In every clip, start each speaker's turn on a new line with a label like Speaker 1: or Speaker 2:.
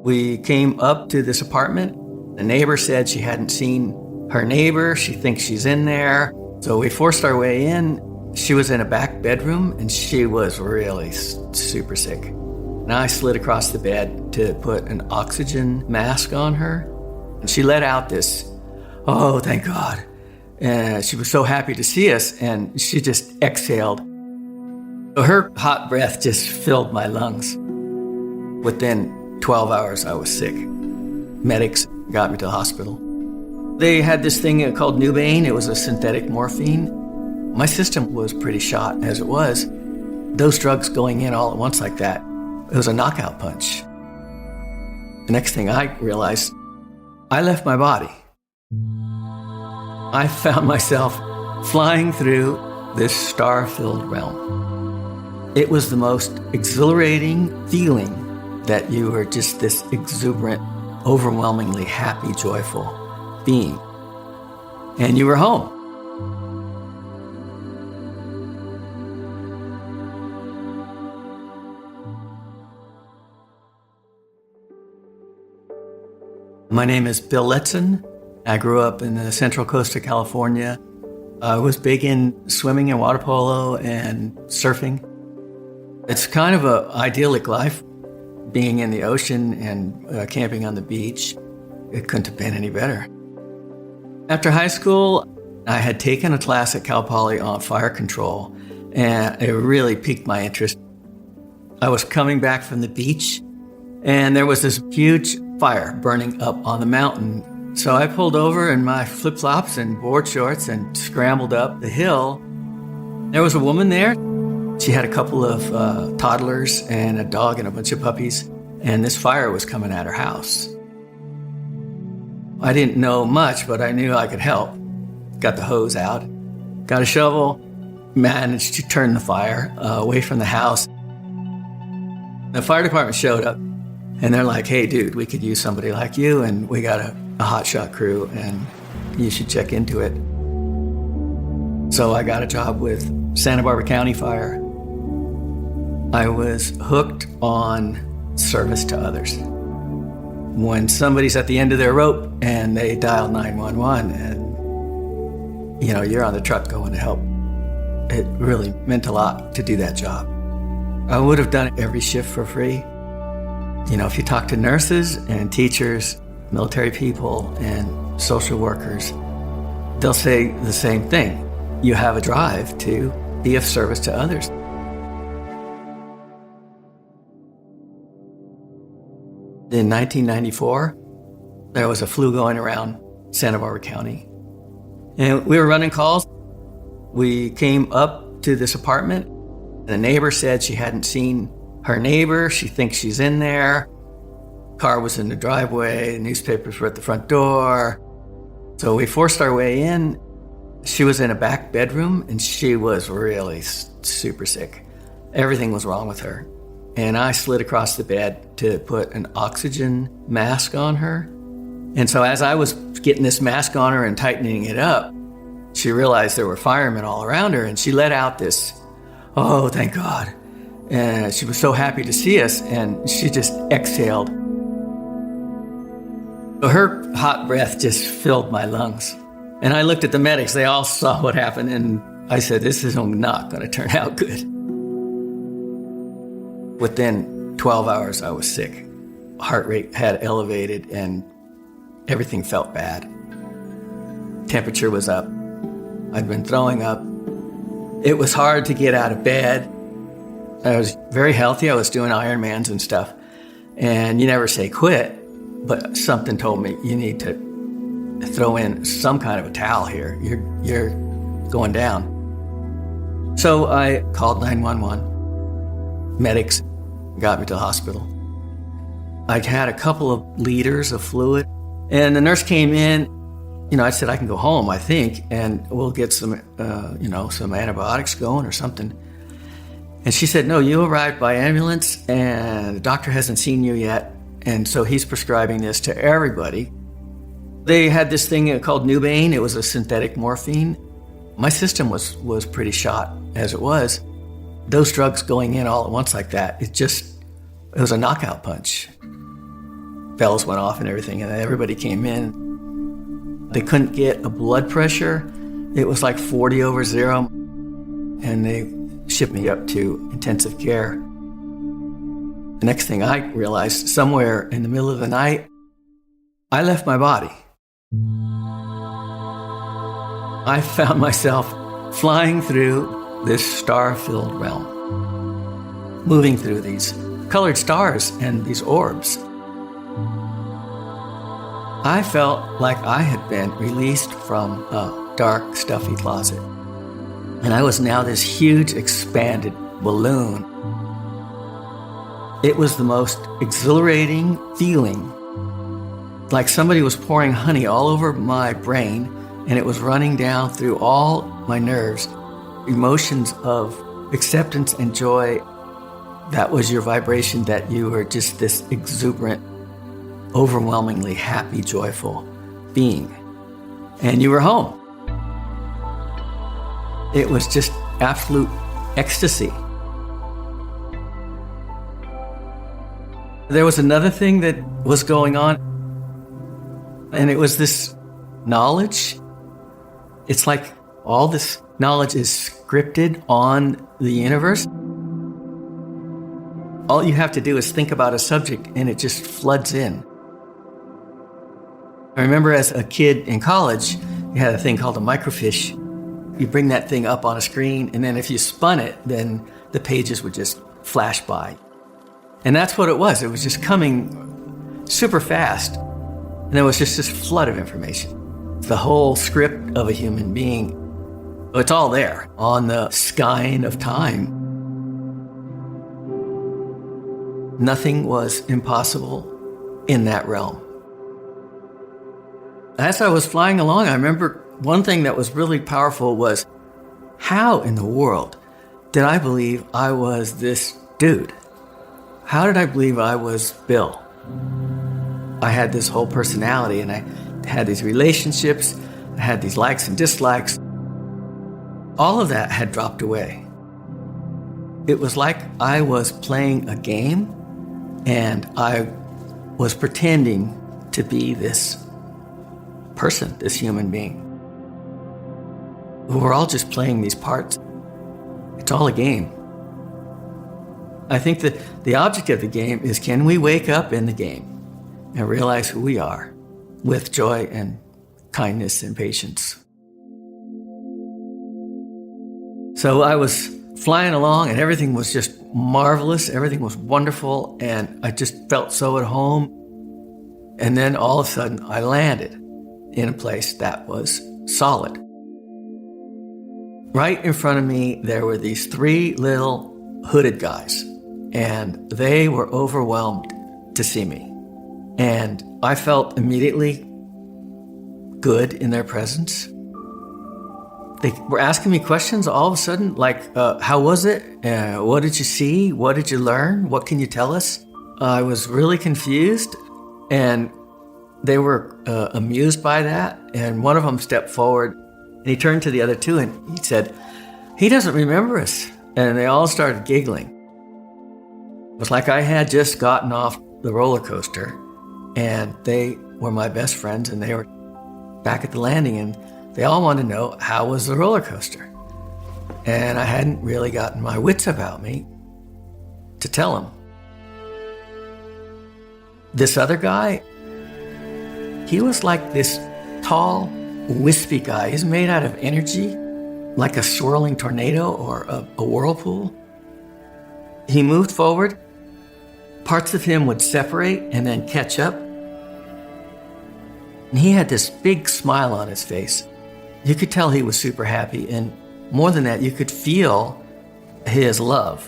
Speaker 1: We came up to this apartment. The neighbor said she hadn't seen her neighbor. She thinks she's in there. So we forced our way in. She was in a back bedroom and she was really super sick. And I slid across the bed to put an oxygen mask on her. And she let out this, "Oh, thank God." And she was so happy to see us, and she just exhaled. So her hot breath just filled my lungs. Within 12 hours, I was sick. Medics got me to the hospital. They had this thing called Nubain. It was a synthetic morphine. My system was pretty shot as it was. Those drugs going in all at once like that, it was a knockout punch. The next thing I realized, I left my body. I found myself flying through this star-filled realm. It was the most exhilarating feeling that you were just this exuberant, overwhelmingly happy, joyful being. And you were home. My name is Bill Letson. I grew up in the central coast of California. I was big in swimming and water polo and surfing. It's kind of an idyllic life, being in the ocean and camping on the beach. It couldn't have been any better. After high school, I had taken a class at Cal Poly on fire control, and it really piqued my interest. I was coming back from the beach, and there was this huge fire burning up on the mountain. So I pulled over in my flip-flops and board shorts and scrambled up the hill. There was a woman there. She had a couple of toddlers and a dog and a bunch of puppies, and this fire was coming at her house. I didn't know much, but I knew I could help. Got the hose out, got a shovel, managed to turn the fire away from the house. The fire department showed up, and they're like, "Hey, dude, we could use somebody like you, and we got a hotshot crew, and you should check into it." So I got a job with Santa Barbara County Fire. I was hooked on service to others. When somebody's at the end of their rope and they dial 911 and, you're on the truck going to help, it really meant a lot to do that job. I would have done every shift for free. If you talk to nurses and teachers, military people and social workers, they'll say the same thing. You have a drive to be of service to others. In 1994, there was a flu going around Santa Barbara County. And we were running calls. We came up to this apartment. The neighbor said she hadn't seen her neighbor. She thinks she's in there. Car was in the driveway. The newspapers were at the front door. So we forced our way in. She was in a back bedroom, and she was really super sick. Everything was wrong with her. And I slid across the bed to put an oxygen mask on her. And so as I was getting this mask on her and tightening it up, she realized there were firemen all around her, and she let out this, "Oh, thank God." And she was so happy to see us, and she just exhaled. So her hot breath just filled my lungs. And I looked at the medics. They all saw what happened, and I said, "This is not going to turn out good." Within 12 hours, I was sick. Heart rate had elevated, and everything felt bad. Temperature was up. I'd been throwing up. It was hard to get out of bed. I was very healthy. I was doing Ironmans and stuff. And you never say quit, but something told me you need to throw in some kind of a towel here. You're going down. So I called 911. Medics got me to the hospital. I had a couple of liters of fluid, and the nurse came in. I said, "I can go home, I think, and we'll get some antibiotics going or something." And she said, "No, you arrived by ambulance, and the doctor hasn't seen you yet, and so he's prescribing this to everybody." They had this thing called Nubain. It was a synthetic morphine. My system was pretty shot as it was. Those drugs going in all at once like that, it was a knockout punch. bells went off and everything, and everybody came in. They couldn't get a blood pressure. It was like 40 over zero, and they shipped me up to intensive care. The next thing I realized, somewhere in the middle of the night, I left my body. I found myself flying through this star-filled realm, moving through these colored stars and these orbs. I felt like I had been released from a dark, stuffy closet. And I was now this huge, expanded balloon. It was the most exhilarating feeling, like somebody was pouring honey all over my brain, and it was running down through all my nerves. Emotions of acceptance and joy. That was your vibration, that you were just this exuberant, overwhelmingly happy, joyful being. And you were home. It was just absolute ecstasy. There was another thing that was going on, and it was this knowledge. It's like all this knowledge is scripted on the universe. All you have to do is think about a subject, and it just floods in. I remember as a kid in college, you had a thing called a microfiche. You bring that thing up on a screen, and then if you spun it, then the pages would just flash by. And that's what it was. It was just coming super fast. And there was just this flood of information. The whole script of a human being, it's all there on the skein of time. Nothing was impossible in that realm. As I was flying along, I remember one thing that was really powerful was, how in the world did I believe I was this dude? How did I believe I was Bill? I had this whole personality, and I had these relationships, I had these likes and dislikes. All of that had dropped away. It was like I was playing a game, and I was pretending to be this person, this human being. We're all just playing these parts. It's all a game. I think that the object of the game is, can we wake up in the game and realize who we are with joy and kindness and patience? So I was flying along, and everything was just marvelous. Everything was wonderful, and I just felt so at home. And then all of a sudden, I landed in a place that was solid. Right in front of me, there were these three little hooded guys, and they were overwhelmed to see me. And I felt immediately good in their presence. They were asking me questions all of a sudden, like, how was it? What did you see? What did you learn? What can you tell us? I was really confused, and they were amused by that. And one of them stepped forward, and he turned to the other two, and he said, "He doesn't remember us." And they all started giggling. It was like I had just gotten off the roller coaster, and they were my best friends, and they were back at the landing, and they all wanted to know, how was the roller coaster? And I hadn't really gotten my wits about me to tell them. This other guy, he was like this tall, wispy guy. He's made out of energy, like a swirling tornado or a whirlpool. He moved forward. Parts of him would separate and then catch up. And he had this big smile on his face. You could tell he was super happy, and more than that, you could feel his love.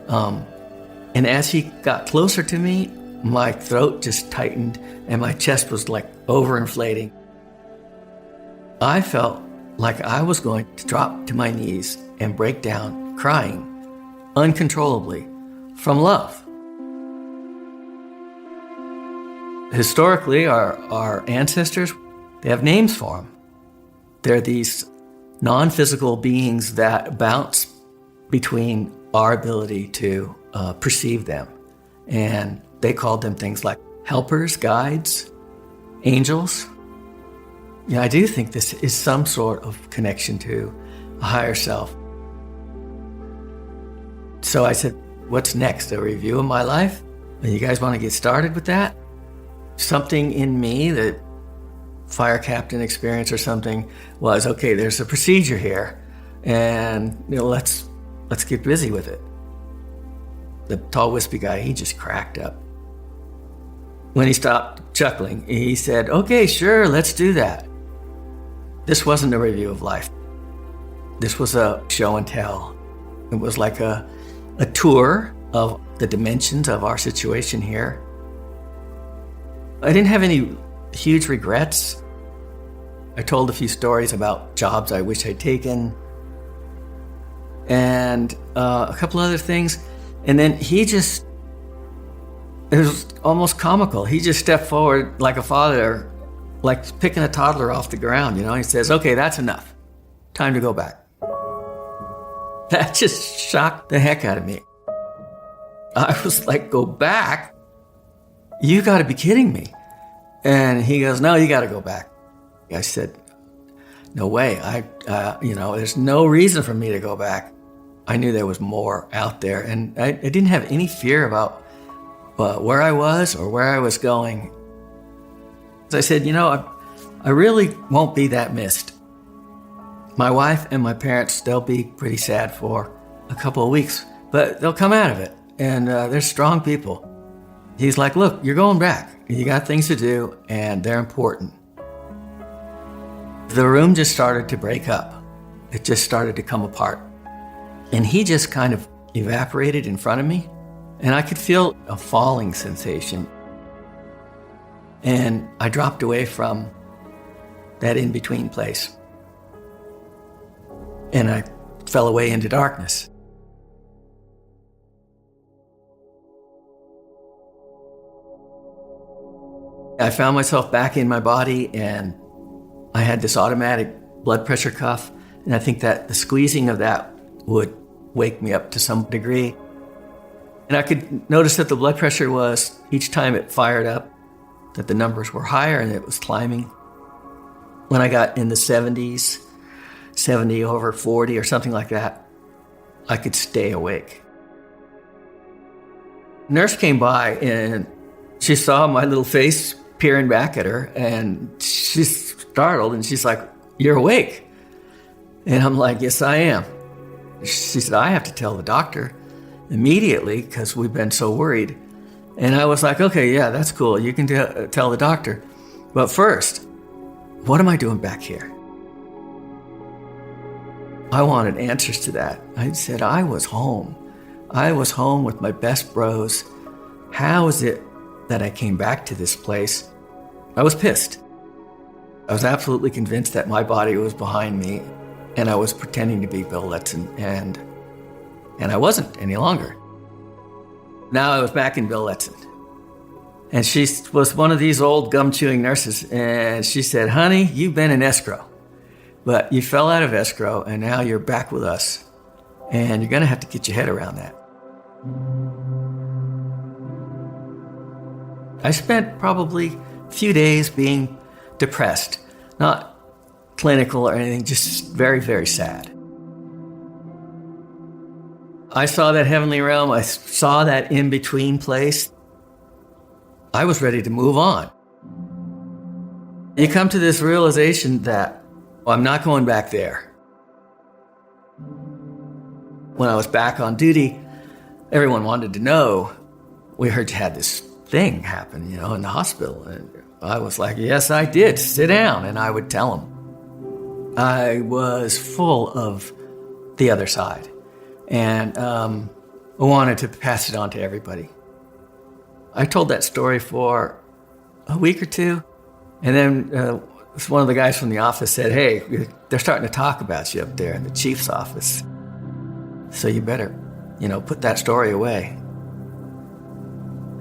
Speaker 1: And as he got closer to me, my throat just tightened and my chest was like overinflating. I felt like I was going to drop to my knees and break down crying uncontrollably from love. Historically, our ancestors, they have names for them. They're these non-physical beings that bounce between our ability to perceive them. And they called them things like helpers, guides, angels. Yeah, I do think this is some sort of connection to a higher self. So I said, what's next? A review of my life? You guys want to get started with that? Something in me, that fire captain experience or something, was, okay, there's a procedure here, and let's get busy with it. The tall, wispy guy, he just cracked up. When he stopped chuckling, he said, okay, sure, let's do that. This wasn't a review of life. This was a show and tell. It was like a tour of the dimensions of our situation here. I didn't have any huge regrets. I told a few stories about jobs I wish I'd taken and a couple other things. And then it was almost comical. He just stepped forward like a father, like picking a toddler off the ground, He says, okay, that's enough. Time to go back. That just shocked the heck out of me. I was like, go back? You got to be kidding me. And he goes, no, you got to go back. I said, no way. There's no reason for me to go back. I knew there was more out there, and I didn't have any fear about where I was or where I was going. So I said, I really won't be that missed. My wife and my parents, they'll be pretty sad for a couple of weeks, but they'll come out of it, and they're strong people. He's like, look, you're going back. You got things to do, and they're important. The room just started to break up. It just started to come apart. And he just kind of evaporated in front of me, and I could feel a falling sensation. And I dropped away from that in-between place. And I fell away into darkness. I found myself back in my body, and I had this automatic blood pressure cuff, and I think that the squeezing of that would wake me up to some degree. And I could notice that the blood pressure was, each time it fired up, that the numbers were higher and it was climbing. When I got in the 70s, 70 over 40 or something like that, I could stay awake. Nurse came by and she saw my little face peering back at her, and she's startled, and she's like, you're awake? And I'm like, yes, I am. She said, I have to tell the doctor immediately because we've been so worried. And I was like, okay, yeah, that's cool. You can tell the doctor. But first, what am I doing back here? I wanted answers to that. I said, I was home. I was home with my best bros. How is it that I came back to this place? I was pissed. I was absolutely convinced that my body was behind me, and I was pretending to be Bill Letson, and I wasn't any longer. Now I was back in Bill Letson. And she was one of these old gum-chewing nurses, and she said, honey, you've been in escrow, but you fell out of escrow, and now you're back with us, and you're going to have to get your head around that. I spent probably a few days being depressed, not clinical or anything, just very, very sad. I saw that heavenly realm. I saw that in-between place. I was ready to move on. You come to this realization that, well, I'm not going back there. When I was back on duty, everyone wanted to know, we heard you had this thing happen, in the hospital. And I was like, yes, I did. Sit down. And I would tell them. I was full of the other side. And I wanted to pass it on to everybody. I told that story for a week or two. And then one of the guys from the office said, hey, they're starting to talk about you up there in the chief's office. So you better, put that story away.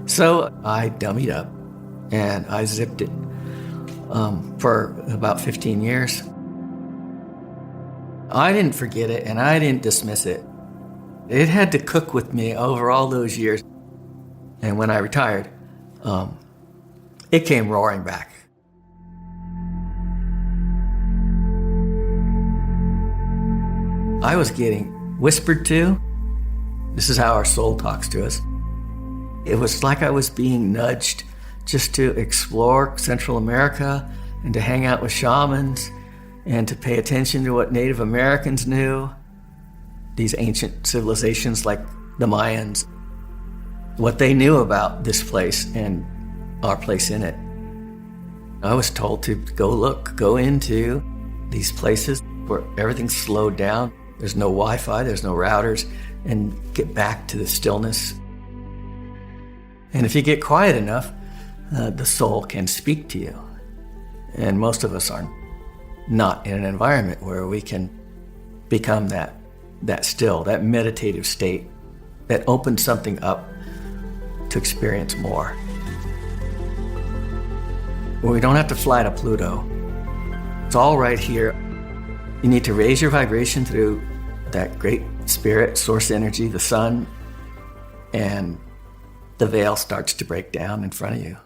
Speaker 1: So I dummied up and I zipped it for about 15 years. I didn't forget it and I didn't dismiss it. It had to cook with me over all those years. And when I retired, it came roaring back. I was getting whispered to. This is how our soul talks to us. It was like I was being nudged just to explore Central America and to hang out with shamans and to pay attention to what Native Americans knew, these ancient civilizations like the Mayans, what they knew about this place and our place in it. I was told to go into these places where everything's slowed down. There's no Wi-Fi, there's no routers, and get back to the stillness. And if you get quiet enough, the soul can speak to you. And most of us are not in an environment where we can become that still, that meditative state that opens something up to experience more. Well, we don't have to fly to Pluto. It's all right here. You need to raise your vibration through that great spirit, source energy, the sun, and the veil starts to break down in front of you.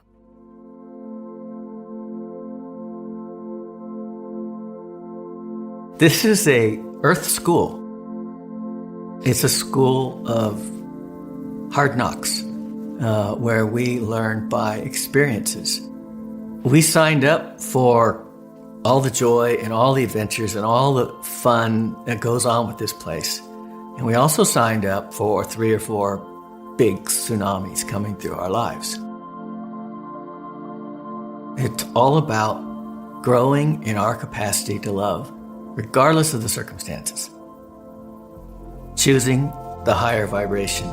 Speaker 1: This is a Earth school. It's a school of hard knocks, where we learn by experiences. We signed up for all the joy and all the adventures and all the fun that goes on with this place. And we also signed up for 3 or 4 big tsunamis coming through our lives. It's all about growing in our capacity to love, regardless of the circumstances. Choosing the higher vibration.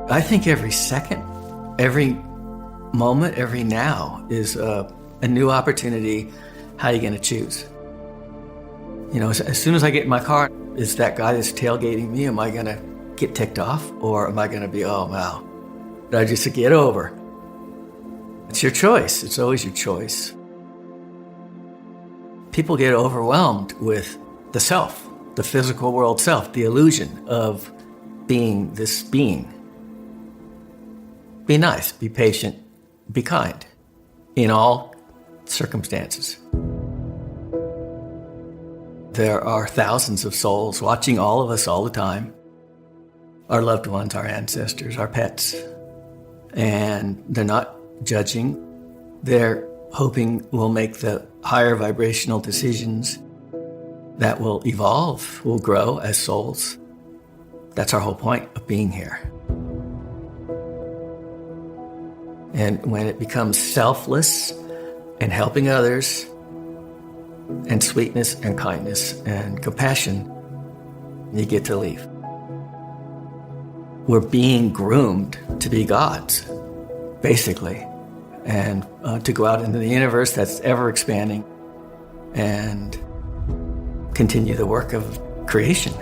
Speaker 1: I think every second, every moment, every now is a new opportunity. How are you going to choose? You know, as soon as I get in my car, is that guy that's tailgating me, am I going to get ticked off? Or am I going to be, oh, wow, did I just get over? It's your choice. It's always your choice. People get overwhelmed with the self, the physical world self, the illusion of being this being. Be nice, be patient, be kind in all circumstances. There are thousands of souls watching all of us all the time. Our loved ones, our ancestors, our pets. And they're not judging. They're hoping we'll make the higher vibrational decisions that will evolve, will grow as souls. That's our whole point of being here. And when it becomes selfless and helping others and sweetness and kindness and compassion, you get to leave. We're being groomed to be gods, basically, and to go out into the universe that's ever expanding and continue the work of creation.